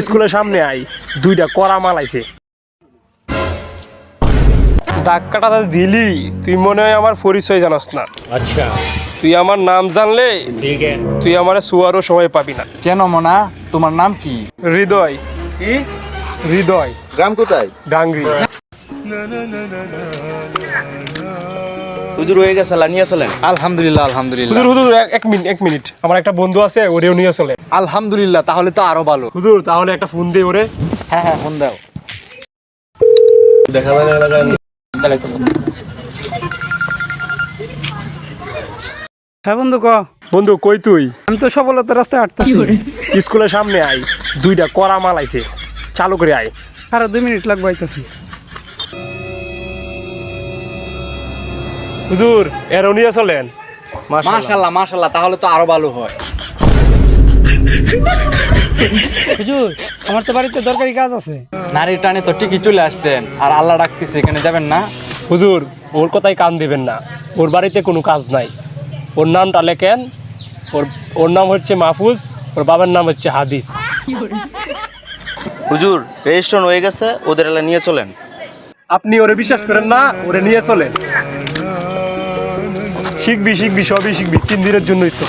স্কুলের সামনে আই দুইটা কড়া মাল আইছে। দাগ কাটা দিলি তুই মনে হয় আমার পরিচয় জানাস না। अच्छा তুই আমার নাম জানলে ठीक है। তুই আমার শুয়ারও সময় পাবি না। কেন মনা, তোমার নাম কি? হৃদয়। কি? হৃদয় গ্রাম কোথায়? ডাংরি। হুজুর হয়ে গেছে, নিয়ে চলেন। আলহামদুলিল্লাহ আলহামদুলিল্লাহ। হুজুর হুজুর এক মিনিট আমার একটা বন্ধু আছে, ওরেও নিয়ে চলে। আলহামদুলিল্লাহ, তাহলে তো আরো ভালো। হুজুর তাহলে একটা ফোন দে ওরে। হ্যাঁ ফোন দাও। দেখা হ্যাঁ বন্ধু ক। বন্ধু কই তুই? আমি তো সফলতার রাস্তায় হাঁটতেছি। স্কুলের সামনে আই দুইটা কড়া মাল আইছে, চালু করে আয়। আরো 2 মিনিট লাগবে আইতাছি। হুজুর এরও নিয়ে চলেন। মাশাআল্লাহ মাশাআল্লাহ, তাহলে তো আরো ভালো হয়। হুজুর আমার তো বাড়িতে দরকারি কাজ আছে। নারীর টানে তো ঠিকই চলে আসতেন, আর আল্লাহ ডাকতেছে, এখানে যাবেন না? হুজুর ওর কথাই কান দিবেন না, ওর বাড়িতে কোনো কাজ নাই। ওর নামটা লেখেন, ওর নাম হচ্ছে মাহফুজ, ওর বাবার নাম হচ্ছে হাদিস। হুজুর রেজিস্ট্রেশন হয়ে গেছে, ওদের এলা নিয়ে চলেন। আপনি ওরে বিশ্বাস করেন না, ওরে নিয়ে চলেন। শিখবি সবই শিখবি, 3 দিনের জন্যই তো।